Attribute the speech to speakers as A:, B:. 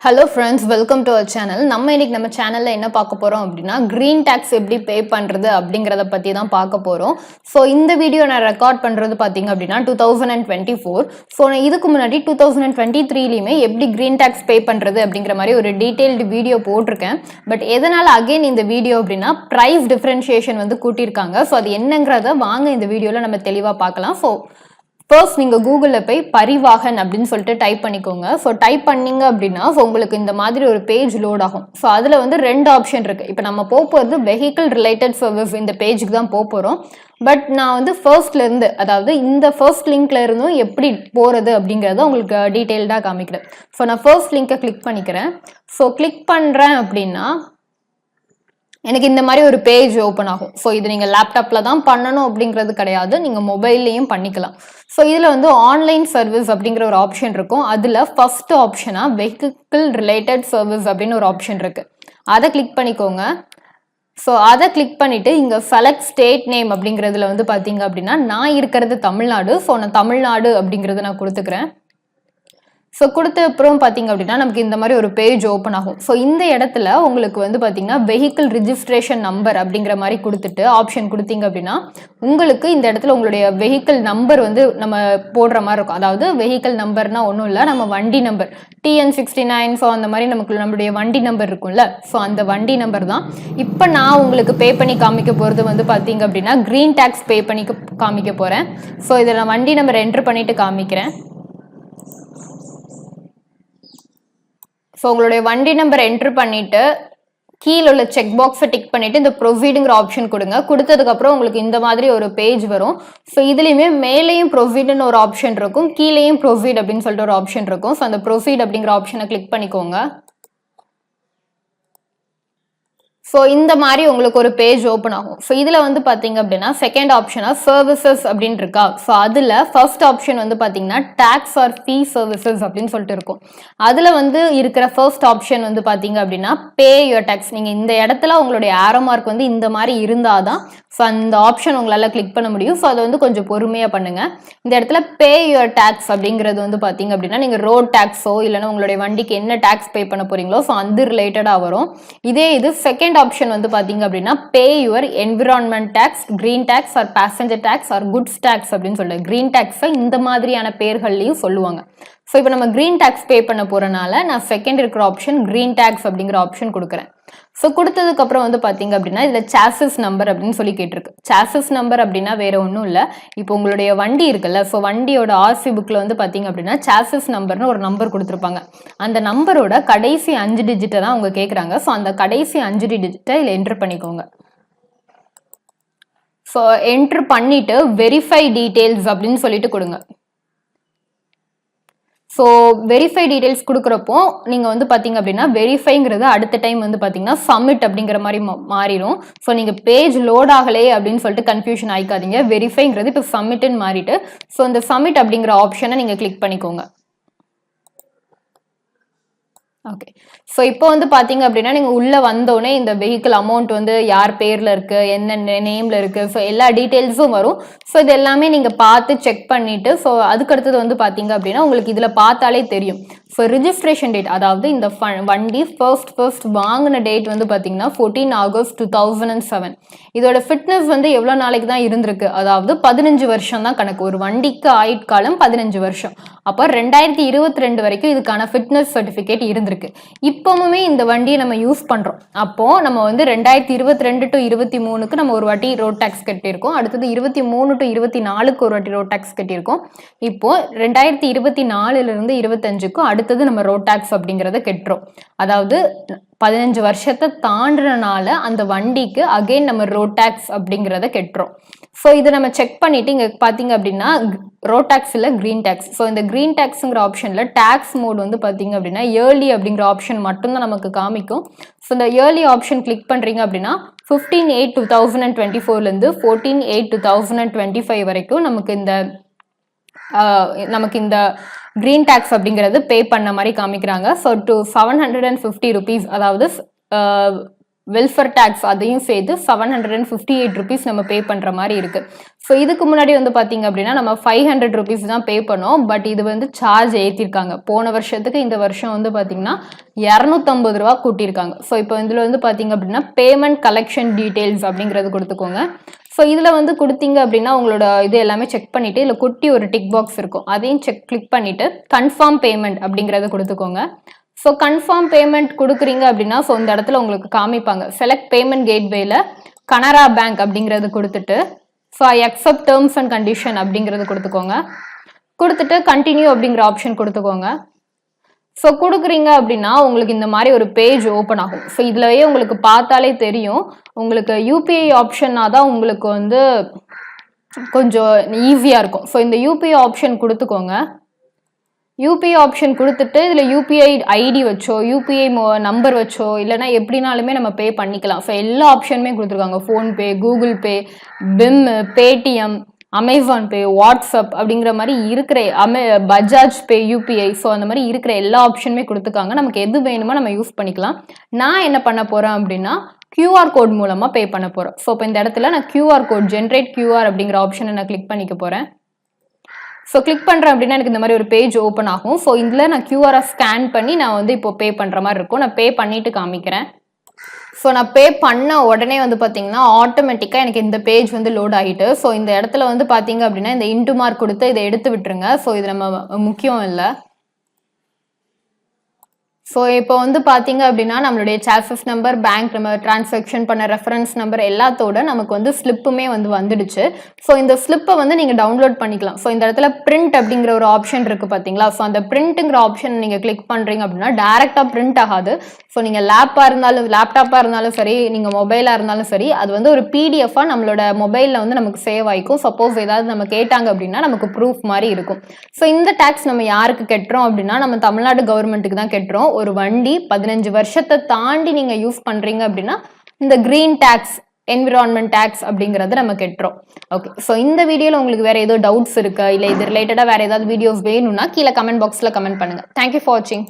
A: Hello friends, welcome to our channel. நம்ம சேனலில் என்ன பார்க்க போகிறோம் அப்படின்னா, க்ரீன் டேக்ஸ் எப்படி பே பண்ணுறது அப்படிங்கிறத பற்றி தான் பார்க்க போகிறோம். ஸோ இந்த வீடியோ நான் ரெக்கார்ட் பண்ணுறது பார்த்தீங்க அப்படின்னா 2024. ஸோ நான் இதுக்கு முன்னாடி 2023லையுமே எப்படி க்ரீன் டேக்ஸ் பே பண்ணுறது அப்படிங்கிற மாதிரி ஒரு டீட்டெயில்டு வீடியோ போட்டிருக்கேன். பட் எதனால் அகெயின் இந்த வீடியோ அப்படின்னா ப்ரைஸ் டிஃப்ரென்ஷியேஷன் வந்து கூட்டியிருக்காங்க. ஸோ அது என்னங்கிறத வாங்க இந்த வீடியோவில் நம்ம தெளிவாக பார்க்கலாம். ஸோ ஃபர்ஸ்ட் நீங்கள் கூகுளில் போய் பரிவாகன் அப்படின்னு சொல்லிட்டு டைப் பண்ணிக்கோங்க. ஸோ டைப் பண்ணிங்க அப்படின்னா உங்களுக்கு இந்த மாதிரி ஒரு பேஜ் லோட் ஆகும். ஸோ அதில் வந்து ரெண்டு ஆப்ஷன் இருக்குது. இப்போ நம்ம போகிறது வெஹிக்கிள் ரிலேட்டட் சர்வீஸ் இந்த பேஜுக்கு தான் போகிறோம். பட் நான் வந்து ஃபர்ஸ்ட்லேருந்து, அதாவது இந்த ஃபர்ஸ்ட் லிங்க்ல இருந்தும் எப்படி போகிறது அப்படிங்கிறத உங்களுக்கு டீட்டெயில்டாக காமிக்கிறேன். ஸோ நான் ஃபர்ஸ்ட் லிங்கை கிளிக் பண்ணிக்கிறேன். ஸோ கிளிக் பண்ணுறேன் அப்படின்னா எனக்கு இந்த மாதிரி ஒரு பேஜ் ஓப்பன் ஆகும். ஸோ இது நீங்கள் லேப்டாப்பில் தான் பண்ணணும் அப்படிங்கிறது கிடையாது, நீங்கள் மொபைல்லையும் பண்ணிக்கலாம். ஸோ இதில் வந்து ஆன்லைன் சர்வீஸ் அப்படிங்கிற ஒரு ஆப்ஷன் இருக்கும். அதில் ஃபர்ஸ்ட் ஆப்ஷனாக வெஹிக்கிள் ரிலேட்டட் சர்வீஸ் அப்படின்னு ஒரு ஆப்ஷன் இருக்குது. அதை கிளிக் பண்ணிக்கோங்க. ஸோ அதை கிளிக் பண்ணிவிட்டு இங்கே செலக்ட் ஸ்டேட் நேம் அப்படிங்கிறதுல வந்து பார்த்தீங்க அப்படின்னா நான் இருக்கிறது தமிழ்நாடு. ஸோ நான் தமிழ்நாடு அப்படிங்கிறத நான் கொடுத்துக்கிறேன். ஸோ கொடுத்த அப்புறம் பார்த்தீங்க அப்படின்னா நமக்கு இந்த மாதிரி ஒரு பேஜ் ஓப்பன் ஆகும். ஸோ இந்த இடத்துல உங்களுக்கு வந்து பார்த்தீங்கன்னா வெஹிக்கிள் ரிஜிஸ்ட்ரேஷன் நம்பர் அப்படிங்கிற மாதிரி கொடுத்துட்டு ஆப்ஷன் கொடுத்தீங்க அப்படின்னா உங்களுக்கு இந்த இடத்துல உங்களுடைய வெஹிக்கிள் நம்பர் வந்து நம்ம போடுற மாதிரி இருக்கும். அதாவது வெஹிக்கிள் நம்பர்னா ஒன்றும் இல்லை, நம்ம வண்டி நம்பர் TN69. ஸோ அந்த மாதிரி நம்மளுடைய வண்டி நம்பர் இருக்கும்ல, ஸோ அந்த வண்டி நம்பர் தான். இப்போ நான் உங்களுக்கு பே பண்ணி காமிக்க போகிறது வந்து பார்த்தீங்க அப்படின்னா க்ரீன் டேக்ஸ் பே பண்ணி காமிக்க போகிறேன். ஸோ இதில் நான் வண்டி நம்பர் என்ட்ரு பண்ணிட்டு காமிக்கிறேன். ஸோ உங்களுடைய வண்டி நம்பர் என்ட்ரு பண்ணிவிட்டு கீழே உள்ள செக் பாக்ஸை டிக் பண்ணிவிட்டு இந்த ப்ரொசீடுங்கிற ஆப்ஷன் கொடுங்க. கொடுத்ததுக்கப்புறம் உங்களுக்கு இந்த மாதிரி ஒரு பேஜ் வரும். ஸோ இதுலேயுமே மேலேயும் ப்ரொசீடுன்னு ஒரு ஆப்ஷன் இருக்கும், கீழேயும் ப்ரொசீட் அப்படின்னு சொல்லிட்டு ஒரு ஆப்ஷன் இருக்கும். ஸோ அந்த ப்ரொசீட் அப்படிங்கிற ஆப்ஷனை கிளிக் பண்ணிக்கோங்க. ஸோ இந்த மாதிரி உங்களுக்கு ஒரு பேஜ் ஓப்பன் ஆகும். ஸோ இதில் வந்து பார்த்தீங்க அப்படின்னா செகண்ட் ஆப்ஷனாக சர்வீசஸ் அப்படின்னு இருக்கா. ஸோ அதில் ஃபர்ஸ்ட் ஆப்ஷன் வந்து பார்த்தீங்கன்னா டேக்ஸ் ஆர் ஃபீ சர்வீசஸ் அப்படின்னு சொல்லிட்டு இருக்கும். அதில் வந்து இருக்கிற ஃபர்ஸ்ட் ஆப்ஷன் வந்து பார்த்தீங்க அப்படின்னா பே யுவர் டேக்ஸ். நீங்கள் இந்த இடத்துல உங்களுடைய ஆரோ மார்க் வந்து இந்த மாதிரி இருந்தால் தான் ஸோ அந்த ஆப்ஷன் உங்களால் கிளிக் பண்ண முடியும். ஸோ அதை வந்து கொஞ்சம் பொறுமையாக பண்ணுங்கள். இந்த இடத்துல பே யுவர் டேக்ஸ் அப்படிங்கிறது வந்து பார்த்தீங்க அப்படின்னா நீங்கள் ரோட் டேக்ஸோ இல்லைன்னா உங்களுடைய வண்டிக்கு என்ன டேக்ஸ் பே பண்ண போறீங்களோ ஸோ அது ரிலேட்டடாக வரும். இதே இது செகண்ட் ஆப்ஷன் வந்து பாத்தீங்க அப்படின்னா pay your environment tax, green tax or passenger tax or goods tax அப்படின்னு சொல்லிட்டு கிரீன் டாக்ஸை இந்த மாதிரியான பேர்கள்லையும் சொல்லுவாங்க. ஸோ இப்போ நம்ம கிரீன் டாக்ஸ் பே பண்ண போறனால நான் செகண்ட் இருக்கிற ஆப்ஷன் கிரீன் டாக்ஸ் அப்படிங்கிற ஆப்ஷன் கொடுக்குறேன். ஸோ கொடுத்ததுக்கு அப்புறம் வந்து பாத்தீங்க அப்படின்னா இதுல சாசஸ் நம்பர் அப்படின்னு சொல்லி கேட்டிருக்கு. சாசஸ் நம்பர் அப்படின்னா வேற ஒன்றும் இல்லை, இப்போ உங்களுடைய வண்டி இருக்குல்ல, ஸோ வண்டியோட ஆர்சி புக்ல வந்து பாத்தீங்க அப்படின்னா சாசஸ் நம்பர்னு ஒரு நம்பர் கொடுத்துருப்பாங்க. அந்த நம்பரோட கடைசி 5 டிஜிட்டை தான் அவங்க கேட்குறாங்க. ஸோ அந்த கடைசி 5 டிஜிட்டை இதில் என்டர் பண்ணிக்கோங்க. ஸோ என்டர் பண்ணிட்டு வெரிஃபை டீட்டெயில்ஸ் அப்படின்னு சொல்லிட்டு கொடுங்க. ஸோ வெரிஃபை டீடைல்ஸ் கொடுக்குறப்போ நீங்கள் வந்து பார்த்தீங்க அப்படின்னா வெரிஃபைங்கிறது அடுத்த டைம் வந்து பார்த்தீங்கன்னா சப்மிட் அப்படிங்கிற மாதிரி மாறிடும். ஸோ நீங்கள் பேஜ் லோட் ஆகலே அப்படின்னு சொல்லிட்டு கன்ஃபியூஷன் ஆகிக்காதீங்க. வெரிஃபைங்கிறது இப்போ சப்மிட்னு மாறிட்டு ஸோ இந்த சப்மிட் அப்படிங்கிற ஆப்ஷனை நீங்கள் கிளிக் பண்ணிக்கோங்க. ஓகே, ஸோ இப்போ வந்து பார்த்தீங்க அப்படின்னா நீங்கள் உள்ளே வந்தோடனே இந்த வெஹிக்கிள் அமௌண்ட் வந்து யார் பேரில் இருக்குது, என்ன நேமில் இருக்குது, ஸோ எல்லா டீட்டெயில்ஸும் வரும். ஸோ இது எல்லாமே நீங்கள் பார்த்து செக் பண்ணிவிட்டு ஸோ அதுக்கடுத்தது வந்து பார்த்தீங்க அப்படின்னா உங்களுக்கு இதில் பார்த்தாலே தெரியும். ஸோ ரிஜிஸ்ட்ரேஷன் டேட், அதாவது இந்த வண்டி ஃபர்ஸ்ட் வாங்கின டேட் வந்து பார்த்தீங்கன்னா 14 ஆகஸ்ட் 2007. இதோட ஃபிட்னஸ் வந்து எவ்வளோ நாளைக்கு தான் இருந்திருக்கு, அதாவது 15 வருஷம் தான் கணக்கு. ஒரு வண்டிக்கு ஆயுட்காலம் 15 வருஷம். அப்போ 2022 வரைக்கும் இதுக்கான ஃபிட்னஸ் சர்டிஃபிகேட் இருந்திருக்கு. இப்பவுமே இந்த வண்டியை நம்ம யூஸ் பண்றோம். அப்போ நம்ம வந்து 2022 to 23க்கு நம்ம ஒரு வாட்டி ரோட் டாக்ஸ் கட்டியிருக்கோம். அடுத்தது 23 to 24க்கு ஒரு வாட்டி ரோட் டாக்ஸ் கட்டியிருக்கோம். இப்போ 2024 இருந்து 25க்கும் அடுத்தது நம்ம ரோட் டாக்ஸ் அப்படிங்கிறத கட்டுறோம். அதாவது 15 வருஷத்தை தாண்டினால அந்த வண்டிக்கு அகைன் நம்ம ரோட் டாக்ஸ் அப்படிங்கிறத கட்டுறோம். ஸோ இதை நம்ம செக் பண்ணிட்டு இங்கே பார்த்தீங்க அப்படின்னா ரோட் டாக்ஸ் இல்லை கிரீன் டாக்ஸ். ஸோ இந்த கிரீன் டாக்ஸுங்கிற ஆப்ஷனில் டாக்ஸ் மோட் வந்து பார்த்தீங்க அப்படின்னா இயர்லி அப்படிங்கிற ஆப்ஷன் மட்டும்தான் நமக்கு காமிக்கும். ஸோ இந்த இயர்லி ஆப்ஷன் கிளிக் பண்ணுறீங்க அப்படின்னா 15/8/2024லேருந்து 14/8/2025 வரைக்கும் நமக்கு இந்த கிரீன் டாக்ஸ் அப்படிங்கிறது பே பண்ண மாதிரி காமிக்கிறாங்க. ஸோ டு 750 rupees, அதாவது வெல்ஃபேர் டேக்ஸ் அதையும் சேர்த்து 758 ருபீஸ் நம்ம பே பண்ணுற மாதிரி இருக்கு. ஸோ இதுக்கு முன்னாடி வந்து பார்த்தீங்க அப்படின்னா நம்ம 500 ருபீஸ் தான் பே பண்ணோம். பட் இது வந்து சார்ஜ் ஏற்றிருக்காங்க. போன வருஷத்துக்கு இந்த வருஷம் வந்து பார்த்தீங்கன்னா 250 ரூபா கூட்டியிருக்காங்க. ஸோ இப்போ இதில் வந்து பார்த்தீங்க அப்படின்னா பேமெண்ட் கலெக்ஷன் டீட்டெயில்ஸ் அப்படிங்கிறது கொடுத்துக்கோங்க. ஸோ இதில் வந்து கொடுத்தீங்க அப்படின்னா உங்களோட இது எல்லாமே செக் பண்ணிவிட்டு இதில் குட்டி ஒரு டிக் பாக்ஸ் இருக்கும், அதையும் கிளிக் பண்ணிவிட்டு கன்ஃபார்ம் பேமெண்ட் அப்படிங்கிறத கொடுத்துக்கோங்க. ஸோ கன்ஃபார்ம் பேமெண்ட் கொடுக்குறீங்க அப்படின்னா ஸோ இந்த இடத்துல உங்களுக்கு காமிப்பாங்க செலக்ட் பேமெண்ட் கேட்வேல கனரா பேங்க் அப்படிங்கிறது கொடுத்துட்டு so I accept terms and condition அப்படிங்கிறது கொடுத்துக்கோங்க. கொடுத்துட்டு கண்டினியூ அப்படிங்கிற ஆப்ஷன் கொடுத்துக்கோங்க. ஸோ கொடுக்குறீங்க அப்படின்னா உங்களுக்கு இந்த மாதிரி ஒரு பேஜ் ஓப்பன் ஆகும். ஸோ இதுலயே உங்களுக்கு பார்த்தாலே தெரியும் உங்களுக்கு யூபிஐ ஆப்ஷனாக தான் உங்களுக்கு வந்து கொஞ்சம் ஈஸியாக இருக்கும். ஸோ இந்த யூபிஐ ஆப்ஷன் கொடுத்துக்கோங்க. யூபிஐ ஆப்ஷன் கொடுத்துட்டு இதில் யூபிஐ ஐடி வச்சோ யூபிஐ நம்பர் வச்சோ இல்லைனா எப்படினாலுமே நம்ம பே பண்ணிக்கலாம். ஸோ எல்லா ஆப்ஷனுமே கொடுத்துருக்காங்க. PhonePe, Google Pay, BHIM, Paytm, Amazon Pay, WhatsApp அப்படிங்கிற மாதிரி இருக்கிற பஜாஜ் பே, யூபிஐ, ஸோ அந்த மாதிரி இருக்கிற எல்லா ஆப்ஷனுமே கொடுத்துருக்காங்க. நமக்கு எது வேணுமோ நம்ம யூஸ் பண்ணிக்கலாம். நான் என்ன பண்ண போகிறேன் அப்படின்னா QR கோட் மூலமாக பே பண்ண போகிறேன். ஸோ இப்போ இந்த இடத்துல நான் QR கோட் ஜென்ரேட் QR அப்படிங்கிற ஆப்ஷனை நான் கிளிக் பண்ணிக்க போகிறேன். ஸோ கிளிக் பண்ணுறேன் அப்படின்னா எனக்கு இந்த மாதிரி ஒரு பேஜ் ஓப்பன் ஆகும். ஸோ இதில் நான் QR ஸ்கேன் பண்ணி நான் வந்து இப்போ பே பண்ணுற மாதிரி இருக்கும். நான் பே பண்ணிட்டு காமிக்கிறேன். ஸோ நான் பே பண்ண உடனே வந்து பார்த்தீங்கன்னா ஆட்டோமேட்டிக்காக எனக்கு இந்த பேஜ் வந்து லோட் ஆகிட்டு. ஸோ இந்த இடத்துல வந்து பார்த்தீங்க அப்படின்னா இந்த இன்டு மார்க் கொடுத்து இதை எடுத்து விட்டுருங்க. ஸோ இது நம்ம முக்கியம் இல்லை. ஸோ இப்போ வந்து பார்த்தீங்க அப்படின்னா நம்மளுடைய சார்ஜஸ் நம்பர், பேங்க் நம்ம டிரான்சாக்ஷன் பண்ண ரெஃபரன்ஸ் நம்பர் எல்லாத்தோட நமக்கு வந்து ஸ்லிப்புமே வந்து வந்துடுச்சு. ஸோ இந்த ஸ்லிப்பை வந்து நீங்கள் டவுன்லோட் பண்ணிக்கலாம். ஸோ இந்த இடத்துல பிரிண்ட் அப்படிங்கிற ஒரு ஆப்ஷன் இருக்குது பார்த்தீங்களா. ஸோ அந்த பிரிண்ட்டுங்கிற ஆப்ஷன் நீங்கள் கிளிக் பண்ணுறீங்க அப்படின்னா டேரெக்டாக பிரிண்ட் ஆகாது. ஸோ நீங்கள் லேப்டாப்பாக இருந்தாலும் சரி, நீங்கள் மொபைலாக இருந்தாலும் சரி, அது வந்து ஒரு பிடிஎஃபாக நம்மளோட மொபைலில் வந்து நமக்கு சேவ் ஆகிக்கும். சப்போஸ் ஏதாவது நம்ம கேட்டாங்க அப்படின்னா நமக்கு ப்ரூஃப் மாதிரி இருக்கும். ஸோ இந்த டேக்ஸ் நம்ம யாருக்கு கட்டுறோம் அப்படின்னா நம்ம தமிழ்நாடு கவர்மெண்ட்டுக்கு தான் கட்டுறோம். ஒரு வண்டி 15 வருஷத்தை தாண்டி நீங்க யூஸ் பண்றீங்க அப்படின்னா இந்த கிரீன் டாக்ஸ், என்விரான்மெண்ட் டாக்ஸ் அப்படிங்கறத நம்ம கட்டுறோம். ஓகே, ஸோ இந்த வீடியோல உங்களுக்கு வேற ஏதோ டவுட்ஸ் இருக்கா, இல்லை இது ரிலேட்டடா வேற ஏதாவது வீடியோஸ் வேணும்னா கீழே கமெண்ட் பாக்ஸ்ல கமெண்ட் பண்ணுங்க. தேங்க்யூ ஃபார் வாட்சிங்.